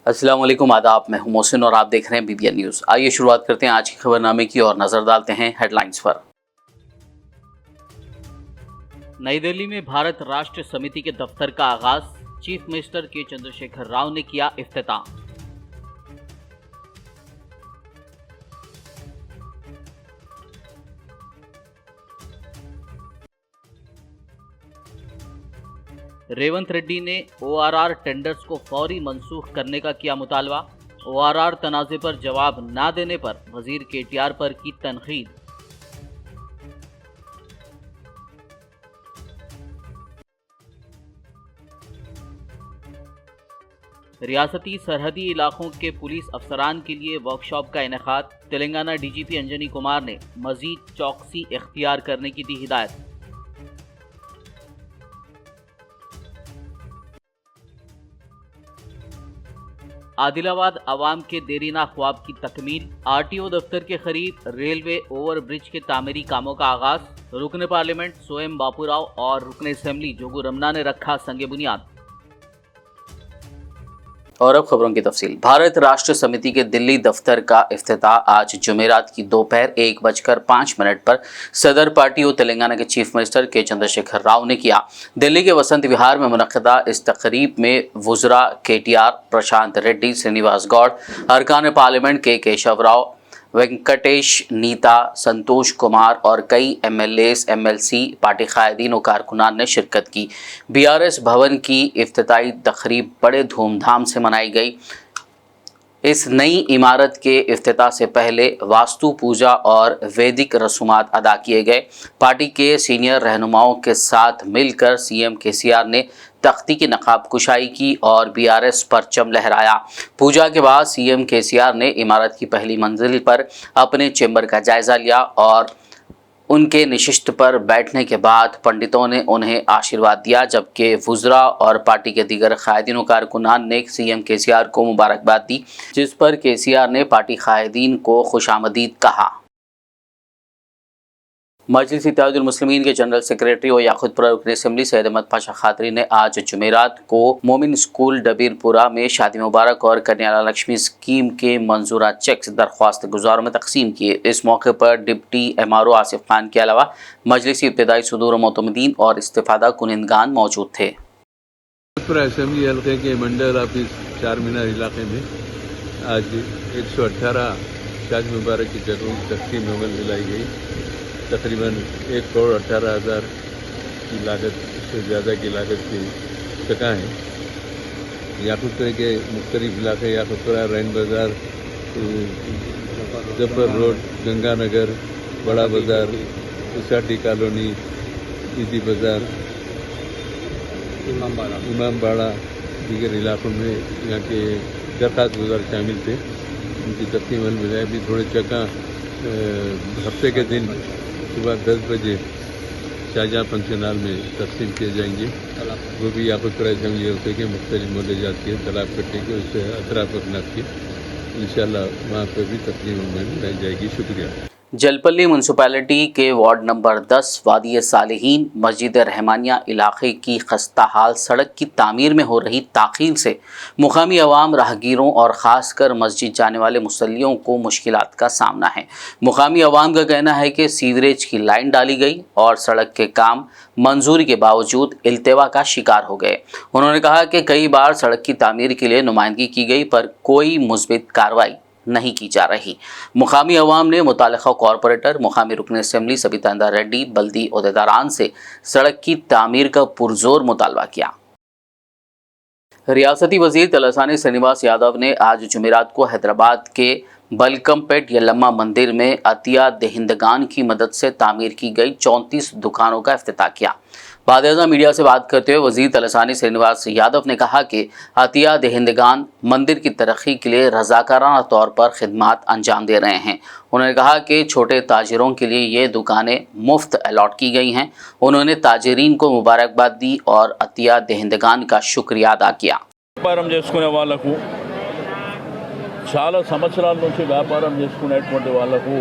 अस्सलाम वालेकुम, आदाब। मैं हूं मोहसिन और आप देख रहे हैं बीबीएन न्यूज़। आइए शुरुआत करते हैं आज की खबरनामे की और नजर डालते हैं हेडलाइंस पर। नई दिल्ली में भारत राष्ट्र समिति के दफ्तर का आगाज, चीफ मिनिस्टर के चंद्रशेखर राव ने किया इफ्तिताह। रेवंत रेड्डी ने ओआरआर टेंडर्स को फौरी मंसूख करने का किया मुतालबा। ओआरआर तनाज़े पर जवाब न देने पर वजीर केटीआर पर की तनकीद। रियासती सरहदी इलाकों के पुलिस अफसरान के लिए वर्कशॉप का इनेकाद। तेलंगाना डीजीपी अंजनी कुमार ने मजीद चौकसी इख्तियार करने की दी हिदायत। आदिलाबाद आवाम के देरीना ख्वाब की तकमील। आरटीओ दफ्तर के करीब रेलवे ओवर ब्रिज के तामीरी कामों का आगाज। रुकन पार्लियामेंट सोएम बापूराव और रुकन असेंबली जोगू रमना ने रखा संगे बुनियाद। और अब खबरों की तफसील। भारत राष्ट्र समिति के दिल्ली दफ्तर का इफ्तिताह आज जुमेरात की दोपहर 1:05 पर सदर पार्टी और तेलंगाना के चीफ मिनिस्टर के चंद्रशेखर राव ने किया। दिल्ली के वसंत विहार में मुनक्किदा इस तकरीब में वुज़रा केटीआर प्रशांत रेड्डी, श्रीनिवास गौड़, अरकान पार्लियामेंट के केशव राव, वेंकटेश नीता, संतोष कुमार और कई एमएलएस, एमएलसी, पार्टी कायदीन और कारकुनान ने शिरकत की। बीआरएस भवन की इफ्तिताई तकरीब बड़े धूमधाम से मनाई गई। इस नई इमारत के इफ्तिताह से पहले वास्तु पूजा और वैदिक रसूमात अदा किए गए। पार्टी के सीनियर रहनुमाओं के साथ मिलकर सीएम केसीआर ने तख्ती की नकाब कुशाई की और बीआरएस परचम लहराया। पूजा के बाद सीएम केसीआर ने इमारत की पहली मंजिल पर अपने चेंबर का जायजा लिया और उनके निशिष्ट पर बैठने के बाद पंडितों ने उन्हें आशीर्वाद दिया, जबकि वुज़रा और पार्टी के दीगर कायदीन कारकुनान ने सीएम केसीआर को मुबारकबाद दी, जिस पर केसीआर ने पार्टी कायदीन को खुशामदीद कहा। मजलिस इत्तेहादुल मुस्लिमीन के जनरल सेक्रेटरी और याकुतपुरा रुकन असेंबली सैयद अहमद पाशा खातरी ने आज जुमेरात को मोमिन स्कूल डबीरपुरा में शादी मुबारक और कन्या लक्ष्मी स्कीम के मंजूरा चेक्स दरख्वास्त गुजारों में तकसीम किए। इस मौके पर डिप्टी एमआरओ आसिफ खान के अलावा मजलिसी इब्तदाई सदूर मोतमदीन और इस्तिफादा कुनिंदगान मौजूद थे। असेंबली हल्के के मंडल ऑफिस चार मीनार इलाके में आज 118 शादी मुबारक की जगहों की तकसीम अमल मिलाई गई। तकरीबन 1,18,000 की लागत से ज़्यादा की लागत की जगह है। याकुतपुरा के मुख्तलिफ इलाके याकुतपुरा, रैन बाज़ार, जफर रोड, गंगानगर, बड़ा बाज़ार, उसाटी कॉलोनी, ईदी बाज़ार, इमामबाड़ा, दीगर इलाकों में यहाँ के दरख्वास्त गुजार शामिल थे। उनकी तकसीम अमल मिलाई। अभी थोड़े जगह हफ्ते के दिन सुबह 10 बजे शाहजहाँ फंक्शन हॉल में तकसीम किए जाएंगे। वो भी याकुतपुरा असेंबली हल्के के मुख्तलिफ मोहल्लात के तालाब कट्टे के उससे अतराफ अकनाफ के इंशाअल्लाह वहाँ पर भी तकसीम अमल मिलाई जाएगी। शुक्रिया। जलपल्ली म्यूनसिपैलिटी के वार्ड नंबर 10 वादी सालिहीन मस्जिद रहमानिया इलाके की खस्ता हाल सड़क की तामीर में हो रही ताख़ीर से मुकामी अवाम, राहगीरों और ख़ासकर मस्जिद जाने वाले मुसल्लियों को मुश्किलात का सामना है। मुकामी अवाम का कहना है कि सीवरेज की लाइन डाली गई और सड़क के काम मंजूरी के बावजूद इल्तिवा का शिकार हो गए। उन्होंने कहा कि कई बार सड़क की तामीर के लिए नुमाइंदगी की गई पर कोई मुस्बित कार्रवाई नहीं की जा रही। मुकामी अवाम ने मुतालिका कॉरपोरेटर, मुकामी रुकन असेंबली सबिता रेड्डी, बल्दी ओहदेदारान से सड़क की तामीर का पुरजोर मुतालबा किया। रियासती वजीर तलसानी श्रीनिवास यादव ने आज जुमेरात को हैदराबाद के बलकमपेट यल्लम्मा मंदिर में अतिया दहिंदगान की मदद से तामीर की गई 34 दुकानों का इफ्तिताह किया। बाद मीडिया से बात करते हुए वजीर तलसानी श्रीनिवास यादव ने कहा कि अतिया दहिंदगान मंदिर की तरक्की के लिए रजाकाराना तौर पर खिदमात अंजाम दे रहे हैं। उन्होंने कहा कि छोटे ताजिरों के लिए ये दुकानें मुफ्त अलॉट की गई हैं। उन्होंने ताजिरीन को मुबारकबाद दी और अतिया दहिंदगान का शुक्रिया अदा किया। వ్యాపారం చేసుకునే వాళ్ళకు చాలా సంవత్సరాల నుంచి వ్యాపారం చేసుకునేటువంటి వాళ్ళకు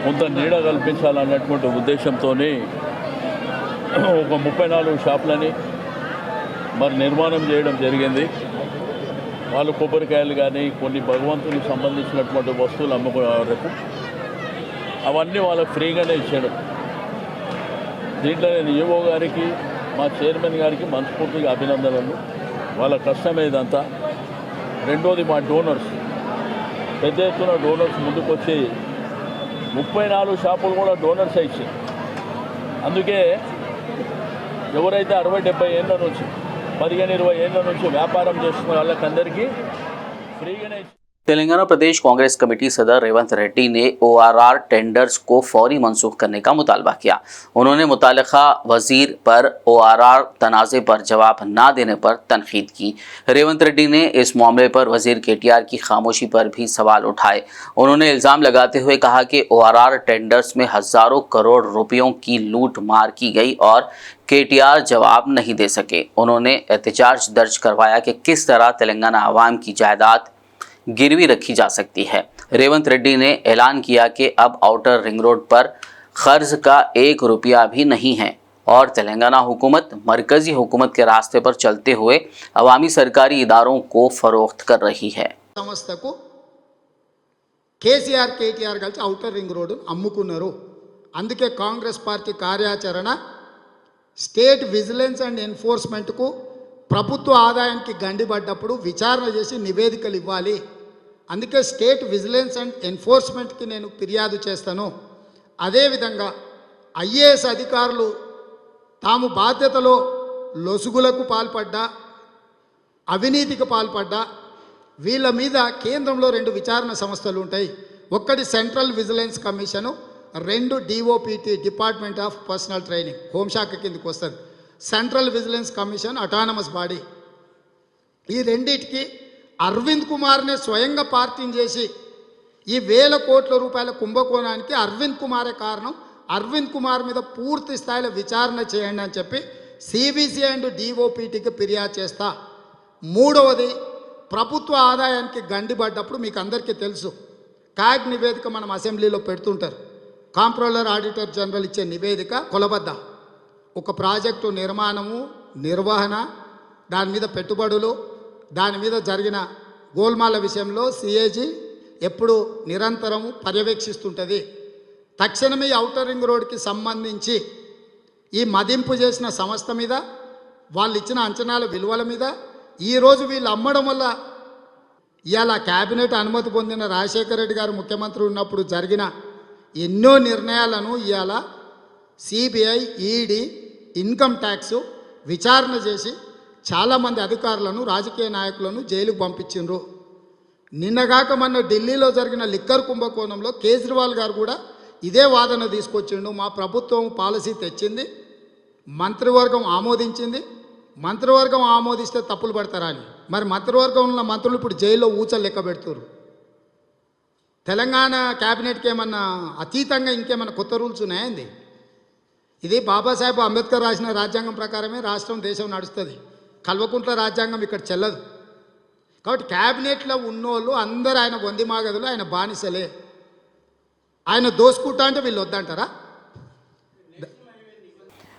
కొంత నీడ కల్పించాలన్నటువంటి ఉద్దేశంతోనే ఒక 34 షాపులని మరి నిర్మాణం చేయడం జరిగింది। వాళ్ళు కొబ్బరికాయలు కానీ కొన్ని భగవంతునికి సంబంధించినటువంటి వస్తువులు అమ్ముకునే వరకు అవన్నీ వాళ్ళకి ఫ్రీగానే ఇచ్చాడు. దీంట్లో నేను ఈవో గారికి మా చైర్మన్ గారికి మనస్ఫూర్తిగా అభినందనలు. వాళ్ళ కష్టమే ఇదంతా. రెండోది మా డోనర్స్, పెద్ద ఎత్తున డోనర్స్ ముందుకు వచ్చి 34 షాపులు కూడా డోనర్స్ ఇచ్చాయి. అందుకే ఎవరైతే 60-70 ఏళ్ళ నుంచి 15-20 ఏళ్ళ నుంచి వ్యాపారం చేస్తున్న వాళ్ళకందరికీ ఫ్రీగానే ఇచ్చి तेलंगाना प्रदेश कांग्रेस कमेटी सदर रेवंत रेड्डी ने ORR टेंडर्स को फौरी मंसूख करने का मुतालबा किया। उन्होंने मुतालिका वजीर पर ORR तनाज़े पर जवाब न देने पर तनकीद की। रेवंत रेड्डी ने इस मामले पर वजीर KTR की खामोशी पर भी सवाल उठाए। उन्होंने इल्ज़ाम लगाते हुए कहा कि ORR टेंडर्स में हज़ारों करोड़ रुपयों की लूट मार की गई और KTR जवाब नहीं दे सके। उन्होंने एहतजाज दर्ज करवाया कि किस तरह तेलंगाना आवाम की जायदाद गिरवी रखी जा सकती है। रेवंत रेड्डी ने ऐलान किया कि अब आउटर रिंग रोड पर खर्च का 1 रुपया भी नहीं है और तेलंगाना हुकूमत मरकजी हुकूमत के रास्ते पर चलते हुए अवामी सरकारी इदारों को फरोख्त कर रही है। సంస్థకు కేసీఆర్ కేటీఆర్ కలిసి ఔటర్ రింగ్ రోడ్డు అమ్ముకున్నారు. అందుకే కాంగ్రెస్ పార్టీ కార్యాచరణ స్టేట్ విజిలెన్స్ అండ్ ఎన్ఫోర్స్మెంట్కు ప్రభుత్వ ఆదాయానికి గండిపడ్డప్పుడు విచారణ చేసి నివేదికలు ఇవ్వాలి. అందుకే స్టేట్ విజిలెన్స్ అండ్ ఎన్ఫోర్స్మెంట్కి నేను ఫిర్యాదు చేస్తాను. అదేవిధంగా ఐఏఎస్ అధికారులు తాము బాధ్యతలో లొసుగులకు పాల్పడ్డా, అవినీతికి పాల్పడ్డా వీళ్ళ మీద కేంద్రంలో 2 విచారణ సంస్థలు ఉంటాయి. ఒకటి central vigilance commission, 2 DOPT department of personal training హోంశాఖ కిందకి వస్తుంది. Central vigilance commission autonomous body. ఈ రెండింటికి అరవింద్ కుమార్నే స్వయంగా పార్టీని చేసి ఈ 1000 కోట్ల రూపాయల కుంభకోణానికి అరవింద్ కుమారే కారణం. అరవింద్ కుమార్ మీద పూర్తి స్థాయిలో విచారణ చేయండి అని చెప్పి CBC అండ్ DOPTకి ఫిర్యాదు చేస్తా. మూడవది, ప్రభుత్వ ఆదాయానికి గండిపడ్డప్పుడు మీకు అందరికీ తెలుసు, క్యాగ్ నివేదిక మనం అసెంబ్లీలో పెడుతుంటారు. కాంప్ట్రోలర్ ఆడిటర్ జనరల్ ఇచ్చే నివేదిక కొలబద్ద. ఒక ప్రాజెక్టు నిర్మాణము, నిర్వహణ, దాని మీద పెట్టుబడులు, దాని మీద జరిగిన గోల్మాల విషయంలో CAG ఎప్పుడు నిరంతరము పర్యవేక్షిస్తుంటుంది. తక్షణమే ఔటర్ రింగ్ రోడ్కి సంబంధించి ఈ మదింపు చేసిన సంస్థ మీద, వాళ్ళు ఇచ్చిన అంచనాల విలువల మీద ఈరోజు వీళ్ళు అమ్మడం వల్ల ఇవాళ క్యాబినెట్ అనుమతి పొందిన రాజశేఖర రెడ్డి గారు ముఖ్యమంత్రి ఉన్నప్పుడు జరిగిన ఎన్నో నిర్ణయాలను ఇవాళ CBI, ED, ఇన్కమ్ ట్యాక్స్ విచారణ చేసి చాలామంది అధికారులను, రాజకీయ నాయకులను జైలుకు పంపించిండ్రు. నిన్నగాక మొన్న ఢిల్లీలో జరిగిన లిక్కర్ కుంభకోణంలో కేజ్రీవాల్ గారు కూడా ఇదే వాదన తీసుకొచ్చిండు. మా ప్రభుత్వం పాలసీ తెచ్చింది, మంత్రివర్గం ఆమోదించింది, మంత్రివర్గం ఆమోదిస్తే తప్పులు పడతారా అని. మరి మంత్రివర్గంలో మంత్రులు ఇప్పుడు జైల్లో ఊచలు లెక్క పెడుతున్నారు. తెలంగాణ క్యాబినెట్కి ఏమన్నా అతీతంగా ఇంకేమన్నా కొత్త రూల్స్ ఉన్నాయండి? ఇది బాబాసాహెబ్ అంబేద్కర్ రాసిన రాజ్యాంగం ప్రకారమే రాష్ట్రం, దేశం నడుస్తుంది. కల్వకుంట్ల రాజ్యాంగం ఇక్కడ చెల్లదు. కాబట్టి క్యాబినెట్లో ఉన్నోళ్ళు అందరూ ఆయన వందిమాగదులు, ఆయన బానిసలే. ఆయన దోసుకుంటా అంటే వీళ్ళు వద్దంటారా?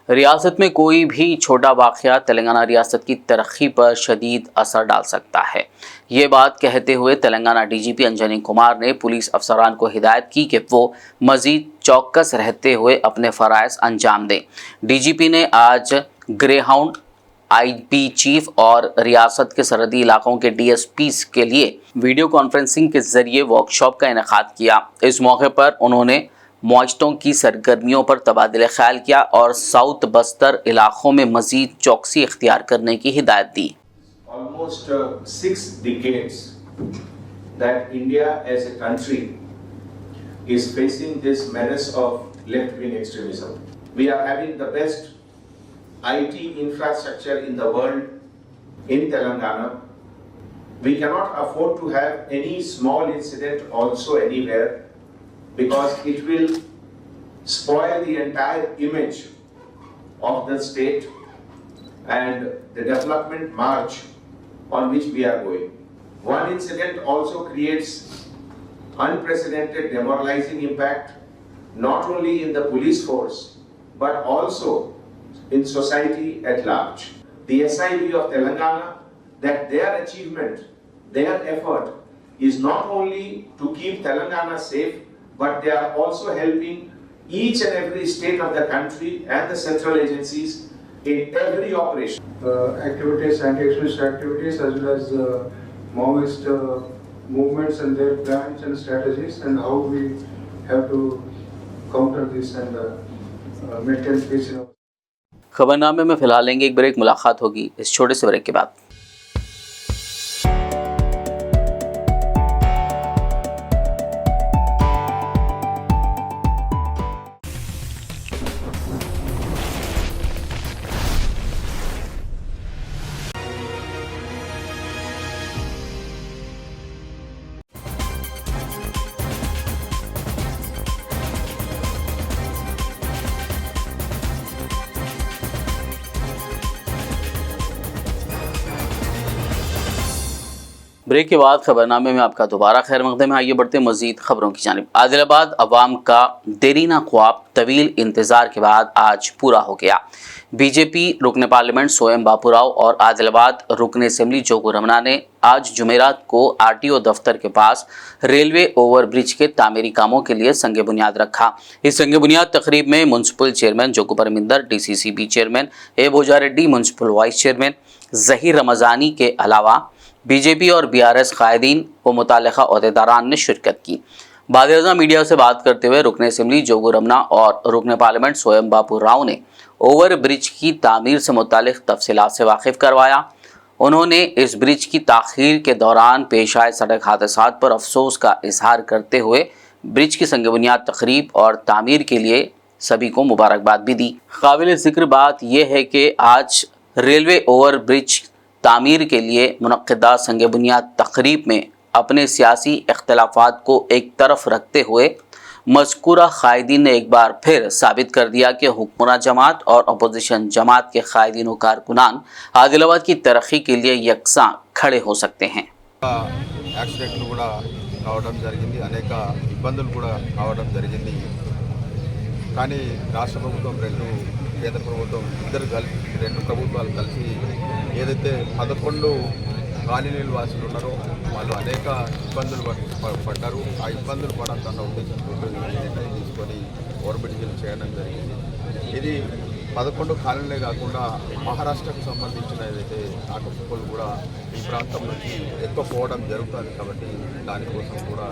रियासत में कोई भी छोटा वाक़या तेलंगाना रियासत की तरक्की पर शदीद असर डाल सकता है। ये बात कहते हुए तेलंगाना DGP अंजनी कुमार ने पुलिस अफसरान को हिदायत की कि वो मज़ीद चौकस रहते हुए अपने फ़राइज़ अंजाम दें। DGP ने आज ग्रेहाउंड IB चीफ और रियासत के सरहदी इलाकों के DSPs के लिए वीडियो कॉन्फ्रेंसिंग के ज़रिए वर्कशॉप का इनेकाद किया। इस मौके पर उन्होंने मॉइस्टों की सरगर्मियों पर तबादला ख्याल किया और साउथ बस्तर इलाकों में मजीद चौकसी इख्तियार करने की हिदायत दी। Almost 6 decades that India as a country is facing this menace of left-wing extremism. We are having the best IT infrastructure in the world in Telangana. We cannot afford to have any small incident also anywhere, because it will spoil the entire image of the state and the development march on which we are going. One incident also creates unprecedented demoralizing impact, not only in the police force, but also in society at large. The SIB of Telangana, that their achievement their effort is not only to keep Telangana safe, but they are also helping each and every state of the country and the central agencies in every operation. Activities, anti-extremist activities, as well as Maoist movements and their plans and strategies, and how we have to counter this and maintain peace in our. खबरनामे में फिलहाल लेंगे एक break, मुलाकात होगी इस छोटे से break के बाद। ब्रेक के बाद खबरनामे में आपका दोबारा खैर मकदम है। आइए बढ़ते हैं मजीद खबरों की जानिब। आदिलाबाद अवाम का देरीना ख्वाब तवील इंतज़ार के बाद आज पूरा हो गया। बीजेपी रुकन पार्लियामेंट सोयम बापूराव और आदिलाबाद रुकन असम्बली जोगू रमना ने आज जुमेरात को आरटीओ दफ्तर के पास रेलवे ओवरब्रिज के तामीरी कामों के लिए संग बुनियाद रखा। इस संग बुनियाद तकरीब में municipal chairman Jogu Parminder, DCCB chairman A Boja Reddy, municipal vice chairman Zaheer Ramzani के अलावा बीजेपी और बीआरएस कायदीन व मुताल्लिक़ा ओहदेदारान ने शिरकत की। बाद-ए-आज़म मीडिया से बात करते हुए रुकन असम्बली जोगू रमना और रुकन पार्लियामेंट सोयम बापूराव ने ओवर ब्रिज की तामीर से मुताल्लिक़ तफसीलात से वाकिफ़ करवाया। उन्होंने इस ब्रिज की ताख़ीर के दौरान पेश आए सड़क हादसात पर अफसोस का इजहार करते हुए ब्रिज की संग बुनियाद तक़रीब और तामीर के लिए सभी को मुबारकबाद भी दी। काबिल ज़िक्र बात यह है कि आज रेलवे ओवर ब्रिज तामीर के लिए मुनक्किदा संग बुनियाद तक़रीब में अपने सियासी इख्तिलाफ़ात को एक तरफ रखते हुए मज़कूरा कायदीन ने एक बार फिर साबित कर दिया कि हुक्मरान जमात और अपोजिशन जमात के कायदीन व कारकुनान आदिलाबाद की तरक्की के लिए यकसां खड़े हो सकते हैं। యాక్సిడెంట్లు కూడా కావడం జరిగింది, అనేక ఇబ్బందులు కూడా కావడం జరిగింది. కానీ రాష్ట్ర ప్రభుత్వం కేంద్ర ప్రభుత్వం ఇద్దరు కలిసి, రెండు ప్రభుత్వాలు కలిసి ఏదైతే 11 కాలనీల వాసులు ఉన్నారో వాళ్ళు అనేక ఇబ్బందులు పడ్డారు. ఆ ఇబ్బందులు పడాలన్న ఉద్దేశంతో నిర్ణయం తీసుకొని ఓవర్బ్రిడ్జ్లు చేయడం జరిగింది. ఇది 11 కాలనీలే కాకుండా మహారాష్ట్రకు సంబంధించిన ఏదైతే ఆటోలు కూడా ఈ ప్రాంతం నుంచి ఎక్కువ పోవడం జరుగుతుంది. కాబట్టి దానికోసం కూడా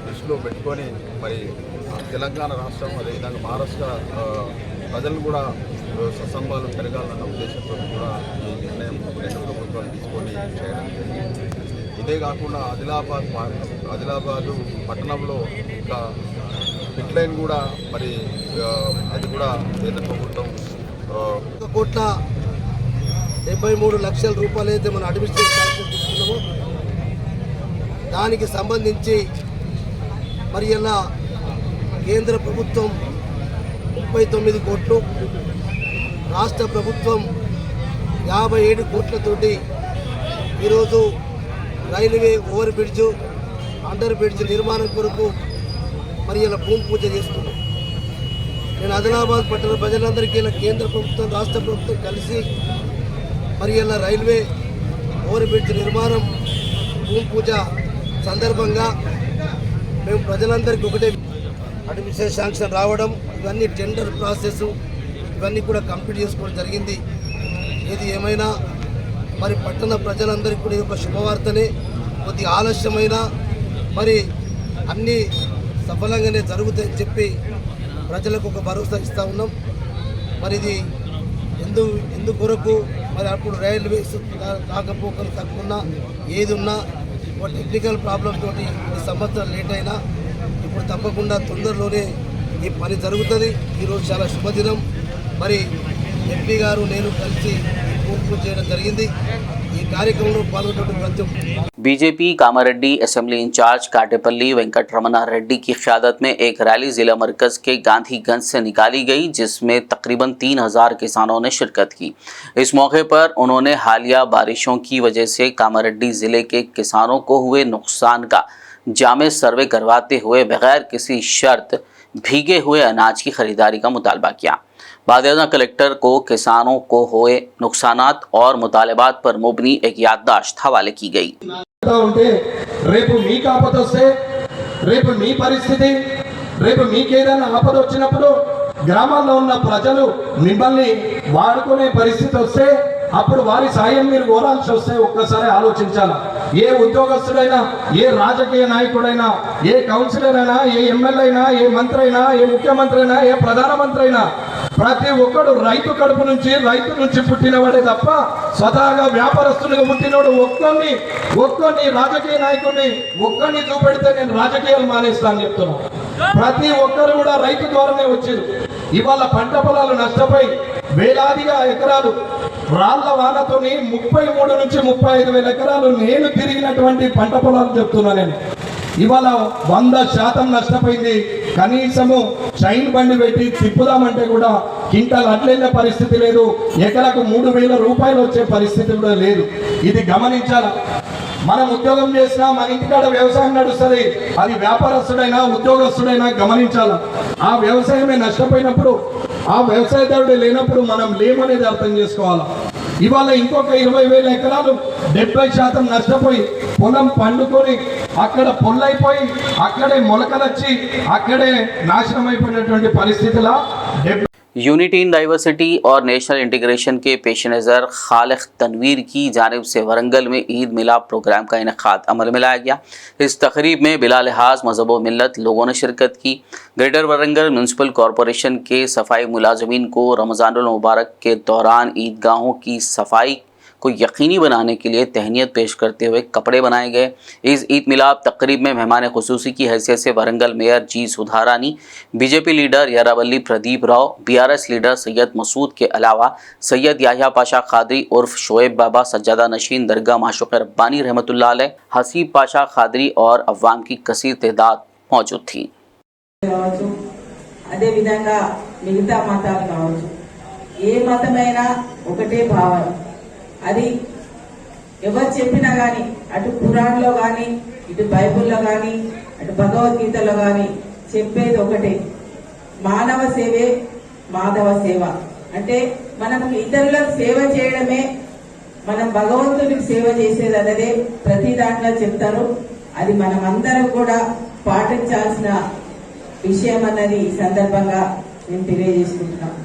దృష్టిలో పెట్టుకొని మరి తెలంగాణ రాష్ట్రం, అదేవిధంగా మహారాష్ట్ర ప్రజలు కూడా సత్సంబాలు పెరగాలన్న ఉద్దేశంతో కూడా ఈ నిర్ణయం రెండు ప్రభుత్వాలు తీసుకొని చేయడం జరిగింది. ఇదే కాకుండా ఆదిలాబాదు పట్టణంలో ఇంకా పిట్ లైన్ కూడా మరి అది కూడా కేంద్ర ప్రభుత్వం 1,73,00,000 రూపాయలు అయితే మనం అడ్మినిస్ట్రేషన్ ఛార్జెస్ తీసుకున్నామో దానికి సంబంధించి మరి ఇలా కేంద్ర ప్రభుత్వం 39 కోట్లు, రాష్ట్ర ప్రభుత్వం 57 కోట్లతోటి ఈరోజు railway over bridge, under bridge నిర్మాణం కొరకు మరి ఇలా భూమి పూజ చేస్తున్నాం. నేను ఆదిలాబాద్ పట్టణ ప్రజలందరికీ ఇలా కేంద్ర ప్రభుత్వం, రాష్ట్ర ప్రభుత్వం కలిసి మరి ఇలా రైల్వే ఓవర్ బ్రిడ్జ్ నిర్మాణం భూమి పూజ సందర్భంగా మేము ప్రజలందరికీ ఒకటే అడ్మినిస్ట్రేషన్ శాంక్షన్ రావడం, ఇవన్నీ టెండర్ ప్రాసెస్ ఇవన్నీ కూడా కంప్లీట్ చేసుకోవడం జరిగింది. ఏది ఏమైనా మరి పట్టణ ప్రజలందరికీ కూడా ఇది ఒక శుభవార్తనే. కొద్ది ఆలస్యమైన మరి అన్నీ సఫలంగానే జరుగుతాయని చెప్పి ప్రజలకు ఒక భరోసా ఇస్తూ ఉన్నాం. మరి ఇది ఎందుకొరకు మరి అప్పుడు రైల్వేస్ రాకపోకలు తక్కువ ఏది ఉన్నా ఒక టెక్నికల్ ప్రాబ్లం తోటి ఈ సంవత్సరం లేట్ అయినా ఇప్పుడు తప్పకుండా తొందరలోనే ఈ పని జరుగుతుంది. ఈరోజు చాలా శుభదినం. మరి ఎంపీ గారు నేను కలిసి పూర్తి చేయడం జరిగింది. ఈ కార్యక్రమంలో పాల్గొన్న ప్రతి BJP Kamareddy assembly in charge Katepalli Venkat Ramana Reddy की क़यादत में एक रैली जिला मरकज़ के गांधीगंज से निकाली गई, जिसमें तकरीबन 3000 किसानों ने शिरकत की। इस मौके पर उन्होंने हालिया बारिशों की वजह से कामारेड्डी ज़िले के किसानों को हुए नुकसान का जामे सर्वे करवाते हुए बगैर किसी शर्त भीगे हुए अनाज की खरीदारी का मुतालबा किया। बादेजा कलेक्टर को किसानों को हुए नुकसानात और मुतालबात पर मुबनी एक याददाश्त हवाले की गई। ఉంటే రేపు మీకు ఆపద వస్తే రేపు మీ పరిస్థితి రేపు మీకేదైనా ఆపద వచ్చినప్పుడు గ్రామాల్లో ఉన్న ప్రజలు మిమ్మల్ని వాడుకునే పరిస్థితి వస్తే అప్పుడు వారి సాయం మీరు కోరాల్సి వస్తే ఒక్కసారి ఆలోచించాలి. ఏ ఉద్యోగస్తుడైనా, ఏ రాజకీయ నాయకుడైనా, ఏ కౌన్సిలర్ అయినా, ఏ ఎమ్మెల్యే అయినా, ఏ మంత్రి అయినా, ఏ ముఖ్యమంత్రి అయినా, ఏ ప్రధానమంత్రి అయినా ప్రతి ఒక్కడు రైతు కడుపు నుంచి రైతు నుంచి పుట్టినవాడే తప్ప స్వతహాగా వ్యాపారస్తులుగా పుట్టినోడు ఒక్కొన్ని రాజకీయ నాయకుడిని ఒక్కడిని చూపెడితే నేను రాజకీయాలు మానేస్తాను చెప్తున్నాను. ప్రతి ఒక్కరు కూడా రైతు ద్వారానే వచ్చారు. ఇవాళ పంట పొలాలు నష్టపోయి వేలాదిగా ఎకరాలు రాళ్ల వానతోని 33 నుంచి 35 వేల ఎకరాలు నేను తిరిగినటువంటి పంట పొలాలు చెప్తున్నా నేను. ఇవాళ 100% నష్టపోయింది. కనీసము చైన్ బండి పెట్టి తిప్పుదామంటే కూడా క్వింటాల్ అట్లెళ్ళే పరిస్థితి లేదు. ఎకరాకు 3,000 రూపాయలు వచ్చే పరిస్థితి కూడా లేదు. ఇది గమనించాలి. మనం ఉద్యోగం చేసినా మన ఇంటికాడ వ్యవసాయం నడుస్తుంది. అది వ్యాపారస్తుడైనా ఉద్యోగస్తుడైనా గమనించాలి. ఆ వ్యవసాయమే నష్టపోయినప్పుడు, ఆ వ్యవసాయదారుడు లేనప్పుడు మనం లేమనేది అర్థం చేసుకోవాలి. ఇవాళ ఇంకొక 20,000 ఎకరాలు 70% నష్టపోయి పొలం పండుకొని అక్కడ పొల్లైపోయి అక్కడే మొలకలొచ్చి అక్కడే నాశనం అయిపోయినటువంటి పరిస్థితిలా यूनिटी इन डाइवर्सिटी और नेशनल इंटीग्रेशन के पेश नज़र खालिक तनवीर की जानिब से वरंगल में ईद मिलाद प्रोग्राम का इनेकाद अमल में लाया गया। इस तकरीब में बिला लिहाज मजहब व मिल्लत लोगों ने शिरकत की। ग्रेटर वरंगल म्यूनसिपल कॉरपोरेशन के सफाई मुलाजमीन को रमज़ानुल मुबारक के दौरान ईदगाहों की सफाई को यकीनी बनाने के लिए तहनीत पेश करते हुए कपड़े बनाए गए। इस ईद मिलाद तकरीब में मेहमान खुसूसी की हैसियत से Warangal mayor G Sudharani, BJP leader Yaravali Pradeep Rao, BRS leader Syed Masood के अलावा सैयद याह्या पाशा खादरी उर्फ शोएब बाबा, सज्जादा नशीन दरगाह माशूक़ रब्बानी रहमतुल्लाह अलैह, हसीब पाशा खादरी और अवाम की कसीर तादाद मौजूद थी। అదే విధంగా మిగతా మతాలు కావచ్చు, ఏ మతమైనా ఒకటే భావన. అది ఎవరు చెప్పినా కానీ, అటు ఖురాన్లో కానీ, ఇటు బైబుల్లో కానీ, అటు భగవద్గీతలో కానీ చెప్పేది ఒకటే, మానవ సేవే మాధవ సేవ. అంటే మనం ఇతరులకు సేవ చేయడమే మనం భగవంతుడికి సేవ చేసేది అన్నదే ప్రతి దాంట్లో చెప్తారు. అది మనం అందరం కూడా పాటించాల్సిన విషయం అన్నది ఈ సందర్భంగా నేను తెలియజేసుకుంటున్నాను.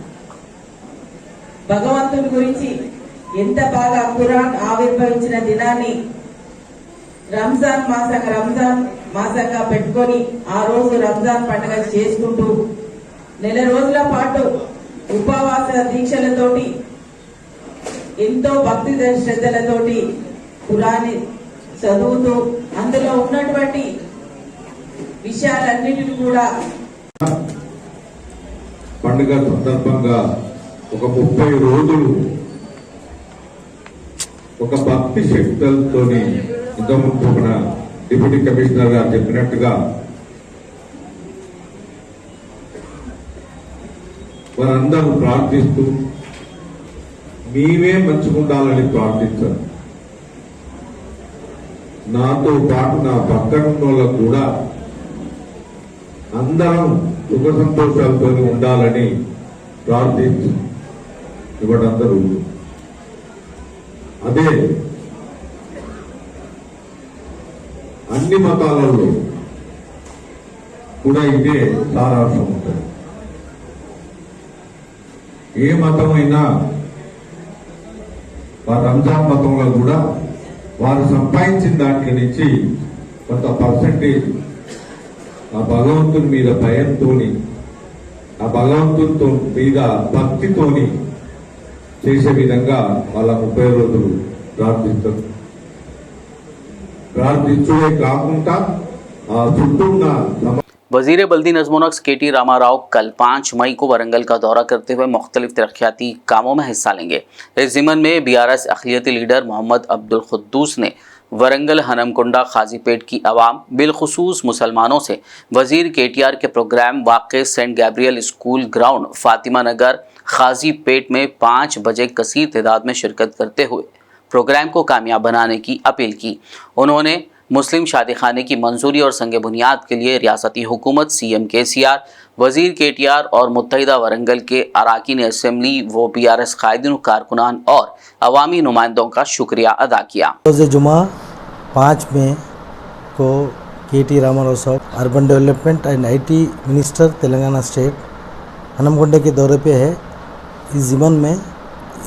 భగవంతుడి గురించి ఎంత బాగా ఖురాన్ ఆవిర్భవించిన దినాన్ని రంజాన్ మాసంగా పెట్టుకొని ఆ రోజు రంజాన్ పండుగ చేసుకుంటూ నెల రోజుల పాటు ఉపవాస దీక్షలతోటి ఎంతో భక్తి శ్రద్ధలతోటి ఖురాన్ని చదువుతూ అందులో ఉన్నటువంటి విషయాలన్నిటిని కూడా పండుగ సందర్భంగా ఒక 30 రోజులు ఒక భక్తి శక్తులతో ఇంతకుముందు మన డిప్యూటీ కమిషనర్ గారు చెప్పినట్టుగా వారందరూ ప్రార్థిస్తూ మేమే మంచిగుండాలని ప్రార్థించారు. నాతో పాటు నా పక్కన వాళ్ళకు కూడా అందరం సుఖ సంతోషాలతో ఉండాలని ప్రార్థించు ఇవ్వడందరూ. అదే అన్ని మతాలలో కూడా ఇదే సారాంశం ఉంటుంది. ఏ మతమైనా వారు రంజాన్ మతంలో కూడా వారు సంపాదించిన దాంట్లో నుంచి కొంత పర్సెంటేజ్ ఆ భగవంతుని మీద భయంతోని, ఆ భగవంతునితో మీద భక్తితోని చేసే విధంగా వాళ్ళ 30 రోజులు ప్రార్థిస్తారు. ప్రార్థించే కాకుండా ఆ చుట్టూ वज़ीर बल्दी नज़्म-ओ-नक्श KT रामाराव कल 5 मई को वरंगल का दौरा करते हुए मुख्तलिफ तरक्याती कामों में हिस्सा लेंगे। इस ज़िमन में BRS अक़लियती लीडर मोहम्मद अब्दुल क़ुद्दूस ने वरंगल हनमकुंडा खाजीपेट की आवाम बिलखुसूस मुसलमानों से वज़ीर KTR के प्रोग्राम वाक़े saint Gabriel school ground Fatima Nagar Kazipet में 5 बजे कसीर तादाद में शिरकत करते हुए प्रोग्राम को कामयाब बनाने की अपील की। उन्होंने मुस्लिम शादी खाने की मंजूरी और संग बुनियाद के लिए रियासती हुकूमत, CM KCR, वजीर KTR और मुत्तहिदा वरंगल के अरकान असम्बली व BRS कायदीन, कारकुनान और अवामी नुमाइंदों का शुक्रिया अदा किया। रोज़ जुमा 5 मई को KT रामाराव साहब urban development and IT minister Telangana state Hanamkonda के दौरे पे है। इस ज़िमन में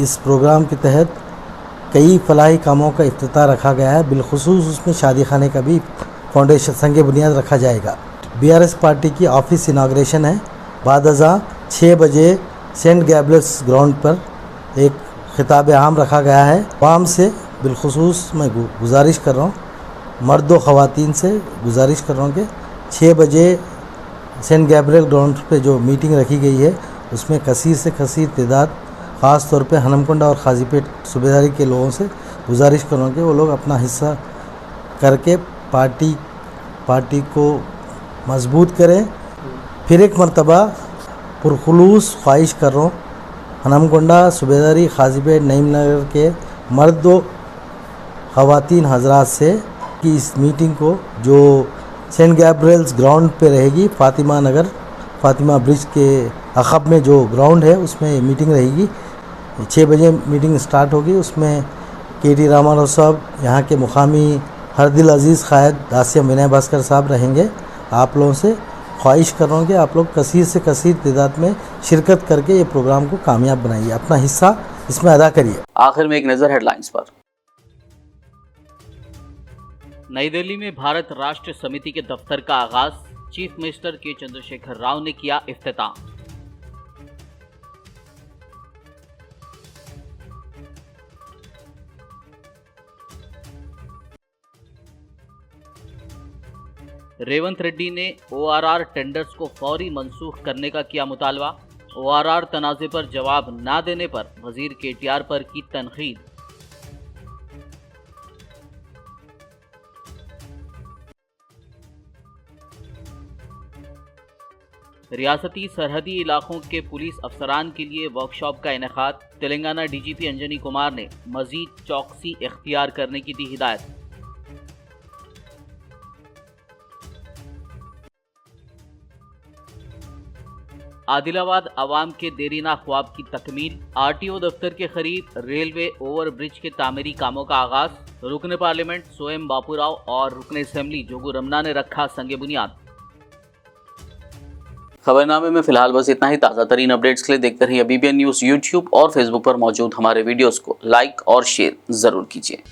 इस प्रोग्राम के तहत कई फलाही कामों का इफ्तिताह रखा गया है। बिलखुसूस उसमें शादी खाने का भी फाउंडेशन संग बुनियाद रखा जाएगा। BRS पार्टी की ऑफिस इनाग्रेशन है। बाद अज़ां 6 बजे सेंट गैब्रियल्स ग्राउंड पर एक खिताब आम रखा गया है। आवाम से बिलखुसूस मैं गुजारिश कर रहा हूँ, मर्द व ख़वातीन से गुजारिश कर रहा हूँ कि 6 बजे सेंट गैब्रियल ग्राउंड पे जो मीटिंग रखी गई है उसमें कसीर से कसीर तादाद, ख़ास तौर पे हनमकुंडा और खाजीपेट सूबेदारी के लोगों से गुजारिश कर रहा हूँ कि वो लोग अपना हिस्सा करके पार्टी को मजबूत करें। फिर एक मरतबा पुरखुलूस ख्वाहिश कर रहा हूँ हनमकुंडा सूबेदारी खाजीपेट नईम नगर के मर्द व ख़वातीन हजरात से कि इस मीटिंग को जो सेंट गैब्रियल्स ग्राउंड पे रहेगी, फातिमा ब्रिज के अखब में जो ग्राउंड है उसमें मीटिंग रहेगी। 6 बजे मीटिंग स्टार्ट होगी। उसमें KT रामाराव साहब, यहाँ के मुकामी हरदिल अजीज़ कायद दासिया विनय भास्कर साहब रहेंगे। आप लोगों से ख्वाहिश कर रहा हूँ कि आप लोग कसीर से कसीर तादाद में शिरकत करके ये प्रोग्राम को कामयाब बनाइए, अपना हिस्सा इसमें अदा करिए। आखिर में एक नज़र हेडलाइंस पर। नई दिल्ली में भारत राष्ट्र समिति के दफ्तर का आगाज, चीफ मिनिस्टर के चंद्रशेखर राव ने किया इफ्तिताह। रेवंत रेड्डी ने ORR टेंडर्स को फौरी मंसूख करने का किया मुतालबा। ORR तनाज़े पर जवाब न देने पर वजीर KTR पर की तनकीद। रियासती सरहदी इलाकों के पुलिस अफसरान के लिए वर्कशॉप का इनेकाद। तेलंगाना DGP अंजनी कुमार ने मजीद चौकसी इख्तियार करने की दी हिदायत। आदिलाबाद आवाम के देरीना ख्वाब की तकमील। RTO दफ्तर के करीब रेलवे ओवर ब्रिज के तामीरी कामों का आगाज। रुकन पार्लियामेंट सोएम बापूराव और रुकन असम्बली जोगू रमना ने रखा संग बुनियाद। खबरनामे में फिलहाल बस इतना ही। ताज़ा तरीन अपडेट्स के लिए देखते रहिए BBN न्यूज़ YouTube और Facebook पर मौजूद हमारे वीडियोस को लाइक और शेयर ज़रूर कीजिए।